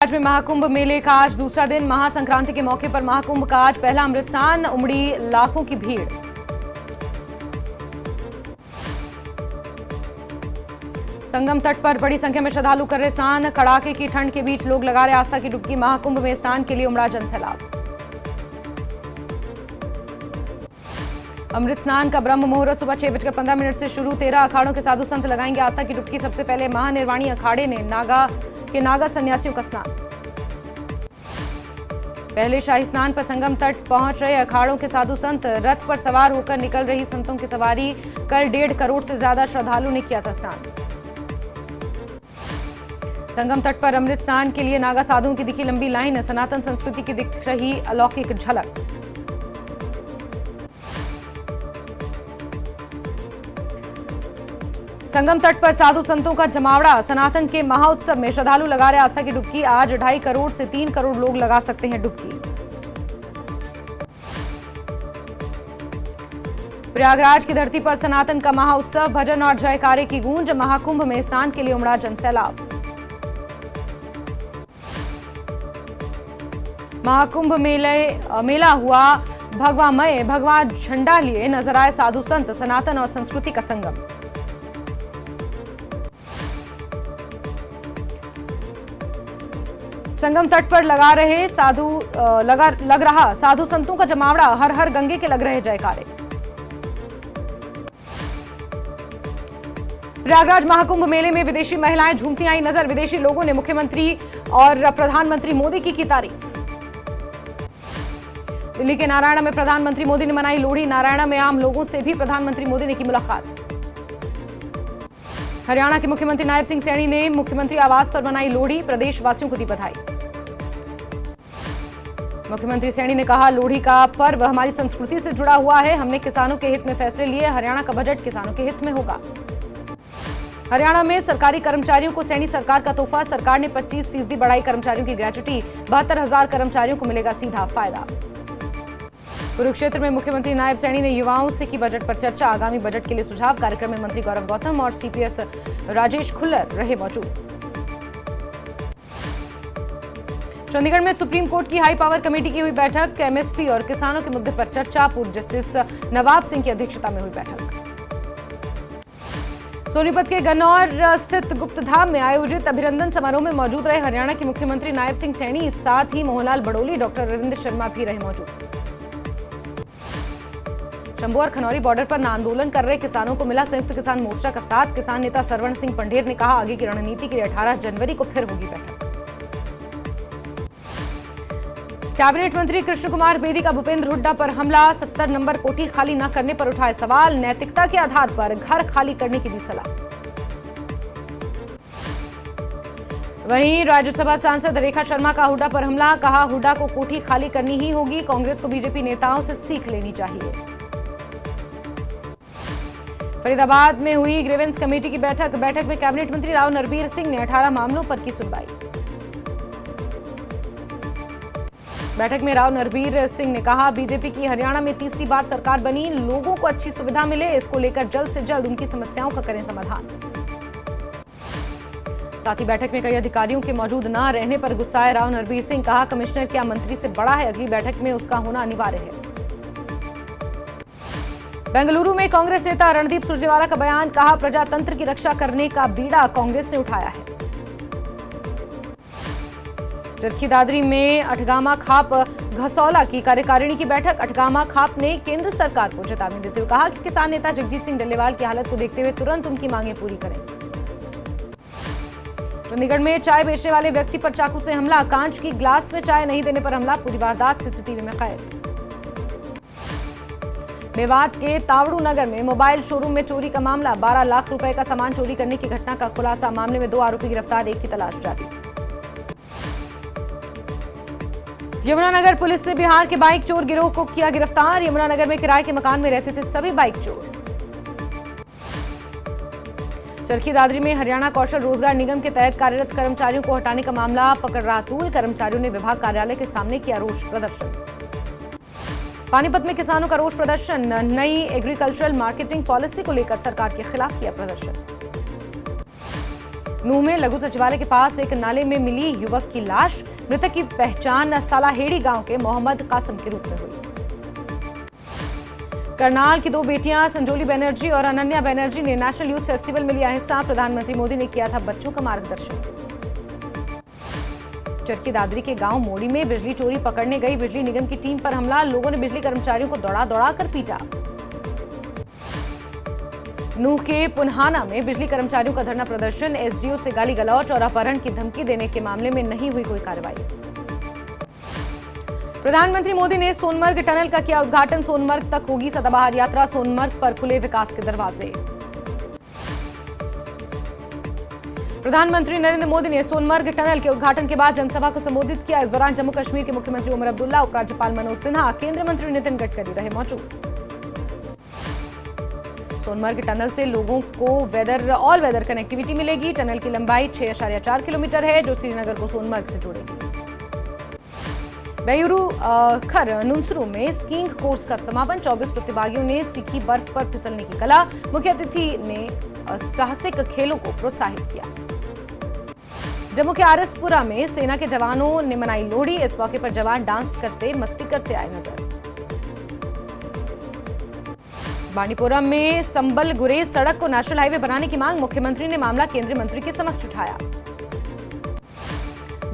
प्रयागराज में महाकुंभ मेले का आज दूसरा दिन। महासंक्रांति के मौके पर महाकुंभ का आज पहला अमृत स्नान, उमड़ी लाखों की भीड़। संगम तट पर बड़ी संख्या में श्रद्धालु कर रहे स्नान। कड़ाके की ठंड के बीच लोग लगा रहे आस्था की डुबकी। महाकुंभ में स्नान के लिए उमड़ा जनसैलाब। अमृत स्नान का ब्रह्म मुहूर्त सुबह 6:15 से शुरू। 13 अखाड़ों के साधु संत लगाएंगे आस्था की डुबकी। सबसे पहले महानिर्वाणी अखाड़े ने नागा सन्यासियों का स्नान। पहले शाही स्नान पर संगम तट पहुंच रहे अखाड़ों के साधु संत। रथ पर सवार होकर निकल रही संतों की सवारी। कल 1.5 करोड़ से ज्यादा श्रद्धालु ने किया था स्नान। संगम तट पर अमृत स्नान के लिए नागा साधुओं की दिखी लंबी लाइन। सनातन संस्कृति की दिख रही अलौकिक झलक। संगम तट पर साधु संतों का जमावड़ा। सनातन के महाउत्सव में श्रद्धालु लगा रहे आस्था की डुबकी। आज 2.5 करोड़ से 3 करोड़ लोग लगा सकते हैं डुबकी। प्रयागराज की धरती पर सनातन का महाउत्सव। भजन और जयकारे की गूंज। महाकुंभ में स्नान के लिए उमड़ा जनसैलाब। महाकुंभ मेला हुआ भगवामय। भगवा झंडा लिए नजर आए साधु संत। सनातन और संस्कृति का संगम। संगम तट पर लग रहा साधु संतों का जमावड़ा। हर हर गंगे के लग रहे जयकारे। प्रयागराज महाकुंभ मेले में विदेशी महिलाएं झूमती आई नजर। विदेशी लोगों ने मुख्यमंत्री और प्रधानमंत्री मोदी की तारीफ। दिल्ली के नारायणा में प्रधानमंत्री मोदी ने मनाई लोहड़ी। नारायणा में आम लोगों से भी प्रधानमंत्री मोदी ने की मुलाकात। हरियाणा के मुख्यमंत्री नायब सिंह सैनी ने मुख्यमंत्री आवास पर मनाई लोहड़ी। प्रदेश वासियों को दी बधाई। मुख्यमंत्री सैनी ने कहा, लोहड़ी का पर्व हमारी संस्कृति से जुड़ा हुआ है। हमने किसानों के हित में फैसले लिए। हरियाणा का बजट किसानों के हित में होगा। हरियाणा में सरकारी कर्मचारियों को सैनी सरकार का तोहफा। सरकार ने 25% बढ़ाई कर्मचारियों की ग्रेच्युटी। 72,000 कर्मचारियों को मिलेगा सीधा फायदा। कुरुक्षेत्र में मुख्यमंत्री नायब सैनी ने युवाओं से की बजट पर चर्चा। आगामी बजट के लिए सुझाव। कार्यक्रम में मंत्री गौरव गौतम और सीपीएस राजेश खुल्लर रहे मौजूद। चंडीगढ़ में सुप्रीम कोर्ट की हाई पावर कमेटी की हुई बैठक। एमएसपी और किसानों के मुद्दे पर चर्चा। पूर्व जस्टिस नवाब सिंह की अध्यक्षता में हुई बैठक। सोनीपत के गन्नौर स्थित गुप्तधाम में आयोजित अभिनंदन समारोह में मौजूद रहे हरियाणा के मुख्यमंत्री नायब सिंह सैनी। साथ ही मोहनलाल बड़ोली, डॉक्टर रविंद्र शर्मा भी रहे मौजूद। शंभू और खनौरी बॉर्डर पर आंदोलन कर रहे किसानों को मिला संयुक्त किसान मोर्चा का साथ। किसान नेता सरवण सिंह पंढेर ने कहा, आगे की रणनीति के लिए 18 जनवरी को फिर होगी बैठक। कैबिनेट मंत्री कृष्ण कुमार बेदी का भूपेंद्र हुड्डा पर हमला। 70 नंबर कोठी खाली न करने पर उठाए सवाल। नैतिकता के आधार पर घर खाली करने की दी सलाह। वहीं राज्यसभा सांसद रेखा शर्मा का हुड्डा पर हमला। कहा, हुड्डा को कोठी खाली करनी ही होगी। कांग्रेस को बीजेपी नेताओं से सीख लेनी चाहिए। फरीदाबाद में हुई ग्रीवेंस कमेटी की बैठक में कैबिनेट मंत्री राव नरबीर सिंह ने 18 मामलों पर की सुनवाई। बैठक में राव नरबीर सिंह ने कहा, बीजेपी की हरियाणा में तीसरी बार सरकार बनी। लोगों को अच्छी सुविधा मिले, इसको लेकर जल्द से जल्द उनकी समस्याओं का करें समाधान। साथ ही बैठक में कई अधिकारियों के मौजूद न रहने पर गुस्साए राव नरबीर सिंह। कहा, कमिश्नर क्या मंत्री से बड़ा है? अगली बैठक में उसका होना अनिवार्य है। बेंगलुरु में कांग्रेस नेता रणदीप सुरजेवाला का बयान। कहा, प्रजातंत्र की रक्षा करने का बीड़ा कांग्रेस ने उठाया है। चरखी दादरी में अठगामा खाप घसौला की कार्यकारिणी की बैठक। अठगामा खाप ने केंद्र सरकार को चेतावनी देते हुए कहा कि किसान नेता जगजीत सिंह डल्लेवाल की हालत को देखते हुए तुरंत उनकी मांगें पूरी करें। चंडीगढ़ में चाय बेचने वाले व्यक्ति पर चाकू से हमला। कांच की ग्लास में चाय नहीं देने पर हमला। पूरी वारदात सीसीटीवी में कैद। मेवात के तावड़ू नगर में मोबाइल शोरूम में चोरी का मामला। 12 लाख रुपए का सामान चोरी करने की घटना का खुलासा। मामले में 2 आरोपी गिरफ्तार, एक की तलाश जारी। यमुनानगर पुलिस ने बिहार के बाइक चोर गिरोह को किया गिरफ्तार। यमुनानगर में किराए के मकान में रहते थे सभी बाइक चोर। चरखी दादरी में हरियाणा कौशल रोजगार निगम के तहत कार्यरत कर्मचारियों को हटाने का मामला पकड़ रहा तूल। कर्मचारियों ने विभाग कार्यालय के सामने किया रोष प्रदर्शन। पानीपत में किसानों का रोष प्रदर्शन। नई एग्रीकल्चरल मार्केटिंग पॉलिसी को लेकर सरकार के खिलाफ किया प्रदर्शन। नूह में लघु सचिवालय के पास एक नाले में मिली युवक की लाश। मृतक की पहचान सालाहेड़ी गांव के मोहम्मद कासिम के रूप में हुई। करनाल की 2 बेटियां संजोली बनर्जी और अनन्या बनर्जी ने नेशनल यूथ फेस्टिवल में लिया हिस्सा। प्रधानमंत्री मोदी ने किया था बच्चों का मार्गदर्शन। चरखी दादरी के गांव मोड़ी में बिजली चोरी पकड़ने गई बिजली निगम की टीम पर हमला। लोगों ने बिजली कर्मचारियों को दौड़ा कर पीटा। नूह के पुन्हाना में बिजली कर्मचारियों का धरना प्रदर्शन। एसडीओ से गाली गलौज और अपहरण की धमकी देने के मामले में नहीं हुई कोई कार्रवाई। प्रधानमंत्री मोदी ने सोनमर्ग टनल का किया उद्घाटन। सोनमर्ग तक होगी सदाबहार यात्रा। सोनमर्ग पर खुले विकास के दरवाजे। प्रधानमंत्री नरेंद्र मोदी ने सोनमर्ग टनल के उद्घाटन के बाद जनसभा को संबोधित किया। इस दौरान जम्मू कश्मीर के मुख्यमंत्री उमर अब्दुल्ला, उपराज्यपाल मनोज सिन्हा, केंद्रीय मंत्री नितिन गडकरी रहे मौजूद। सोनमर्ग टनल से लोगों को ऑल वेदर कनेक्टिविटी मिलेगी। टनल की लंबाई 6.4 किलोमीटर है, जो श्रीनगर को सोनमर्ग से जोड़ेगी। बेयूरू खर नुनसरू में स्कीइंग कोर्स का समापन। 24 प्रतिभागियों ने सीखी बर्फ पर फिसलने की कला। मुख्य अतिथि ने साहसिक खेलों को प्रोत्साहित किया। जम्मू के आरएसपुरा में सेना के जवानों ने मनाई लोहड़ी। इस मौके पर जवान डांस करते मस्ती करते आए नजर। बांडीपुरा में संबल गुरेज सड़क को नेशनल हाईवे बनाने की मांग। मुख्यमंत्री ने मामला केंद्रीय मंत्री के समक्ष उठाया।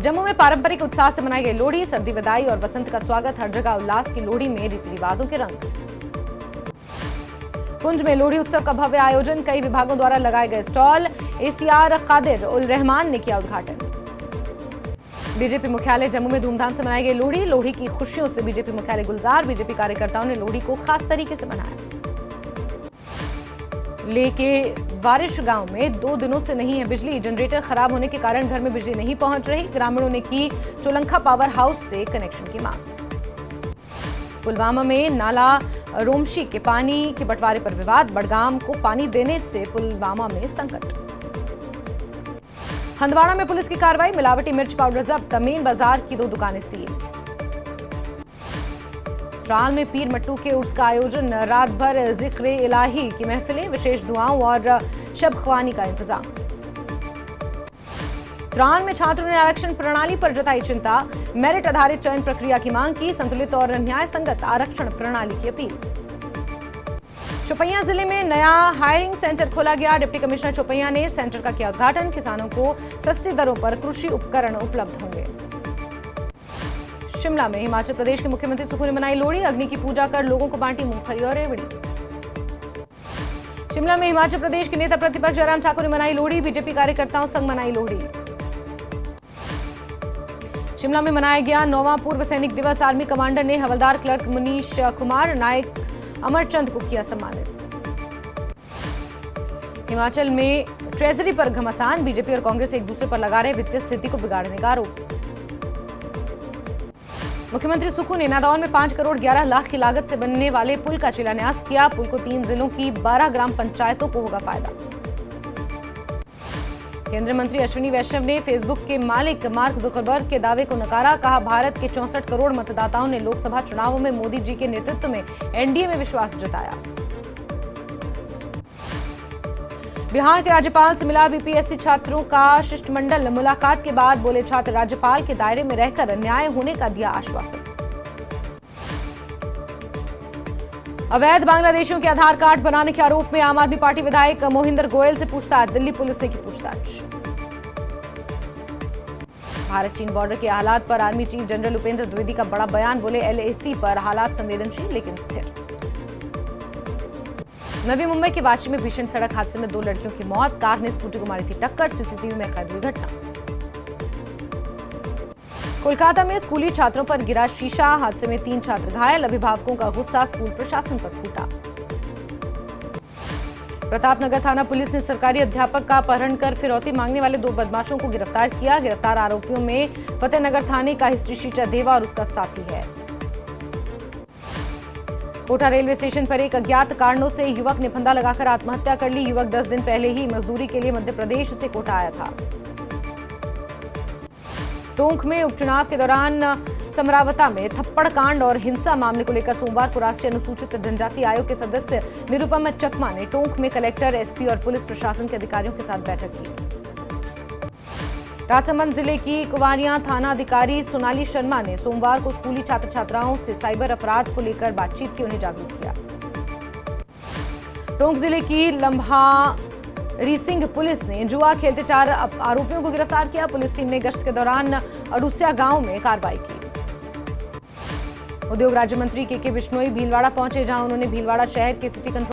जम्मू में पारंपरिक उत्साह से मनाई गई लोहड़ी। सर्दी विदाई और बसंत का स्वागत। हर जगह उल्लास की लोहड़ी में रीति रिवाजों के रंग। पुंज में लोहड़ी उत्सव का भव्य आयोजन। कई विभागों द्वारा लगाए गए स्टॉल। एसीआर कादिर उल रहमान ने किया उद्घाटन। बीजेपी मुख्यालय जम्मू में धूमधाम से मनाई गई लोहड़ी। लोहड़ी की खुशियों से बीजेपी मुख्यालय गुलजार। बीजेपी कार्यकर्ताओं ने लोहड़ी को खास तरीके से मनाया। लेके वारिश गांव में 2 दिनों से नहीं है बिजली। जनरेटर खराब होने के कारण घर में बिजली नहीं पहुंच रही। ग्रामीणों ने की चोलंखा पावर हाउस से कनेक्शन की मांग। पुलवामा में नाला रोमशी के पानी के बंटवारे पर विवाद। बड़गाम को पानी देने से पुलवामा में संकट। हंदवाड़ा में पुलिस की कार्रवाई। मिलावटी मिर्च पाउडर जब्त। मेन बाजार की 2 दुकानें सील। त्राल में पीर मट्टू के उर्स का आयोजन। रात भर जिक्र इलाही की महफिलें। विशेष दुआओं और शब ख्वानी का इंतजाम। त्राल में छात्रों ने आरक्षण प्रणाली पर जताई चिंता। मेरिट आधारित चयन प्रक्रिया की मांग की। संतुलित और न्याय संगत आरक्षण प्रणाली की अपील। चौपैया जिले में नया हायरिंग सेंटर खोला गया। डिप्टी कमिश्नर चौपैया ने सेंटर का किया उद्घाटन। किसानों को सस्ती दरों पर कृषि उपकरण उपलब्ध होंगे। शिमला में हिमाचल प्रदेश के मुख्यमंत्री सुखू ने मनाई लोहड़ी। अग्नि की पूजा कर लोगों को बांटी मूंगफली और रेवड़ी। शिमला में हिमाचल प्रदेश के नेता प्रतिपक्ष जयराम ठाकुर ने मनाई लोहड़ी। बीजेपी कार्यकर्ताओं संग मनाई लोहड़ी। शिमला में मनाया गया 9वां पूर्व सैनिक दिवस। आर्मी कमांडर ने हवलदार क्लर्क मुनीश कुमार नायक अमरचंद को किया सम्मानित। हिमाचल में ट्रेजरी पर घमासान। बीजेपी और कांग्रेस एक दूसरे पर लगा रहे वित्तीय स्थिति को बिगाड़ने का आरोप। मुख्यमंत्री सुखू ने नादौन में 5 करोड़ 11 लाख की लागत से बनने वाले पुल का शिलान्यास किया। पुल को 3 जिलों की 12 ग्राम पंचायतों को होगा फायदा। केंद्रीय मंत्री अश्विनी वैष्णव ने फेसबुक के मालिक मार्क जुकरबर्ग के दावे को नकारा। कहा भारत के 64 करोड़ मतदाताओं ने लोकसभा चुनावों में मोदी जी के नेतृत्व में एनडीए में विश्वास जताया। बिहार के राज्यपाल से मिला बीपीएससी छात्रों का शिष्टमंडल। मुलाकात के बाद बोले छात्र राज्यपाल के दायरे में रहकर न्याय होने का दिया आश्वासन। अवैध बांग्लादेशियों के आधार कार्ड बनाने के आरोप में आम आदमी पार्टी विधायक मोहिंदर गोयल से पूछताछ। दिल्ली पुलिस ने की पूछताछ। भारत चीन बॉर्डर के हालात पर army chief general Upendra Dwivedi का बड़ा बयान। बोले एलएसी पर हालात संवेदनशील लेकिन स्थिर। नवी मुंबई के वाशी में भीषण सड़क हादसे में 2 लड़कियों की मौत। कार ने स्कूटी को मारी थी टक्कर। सीसीटीवी में कैद हुई घटना। कोलकाता में स्कूली छात्रों पर गिरा शीशा। हादसे में 3 छात्र घायल। अभिभावकों का गुस्सा स्कूल प्रशासन पर फूटा। प्रतापनगर थाना पुलिस ने सरकारी अध्यापक का अपहरण कर फिरौती मांगने वाले 2 बदमाशों को गिरफ्तार किया। गिरफ्तार आरोपियों में फतेहनगर थाने का हिस्ट्री शीटर देवा और उसका साथी है। कोटा रेलवे स्टेशन पर एक अज्ञात कारणों से युवक ने फंदा लगाकर आत्महत्या कर ली। युवक 10 दिन पहले ही मजदूरी के लिए मध्य प्रदेश से कोटा आया था। टोंक में उपचुनाव के दौरान समरावता में थप्पड़ कांड और हिंसा मामले को लेकर सोमवार को राष्ट्रीय अनुसूचित जनजाति आयोग के सदस्य निरुपम चकमा ने टोंक में कलेक्टर, एसपी और पुलिस प्रशासन के अधिकारियों के साथ बैठक की। राजसमंद जिले की कुंवारियां थाना अधिकारी सोनाली शर्मा ने सोमवार को स्कूली छात्र छात्राओं से साइबर अपराध को लेकर बातचीत की, उन्हें जागरूक किया। टोंक जिले की लम्हा रीसिंग पुलिस ने जुआ खेलते 4 आरोपियों को गिरफ्तार किया। पुलिस टीम ने गश्त के दौरान अड़ुसिया गांव में कार्रवाई की। उद्योग राज्य मंत्री के बिश्नोई भीलवाड़ा पहुंचे, जहां उन्होंने भीलवाड़ा शहर के सिटी कंट्रोल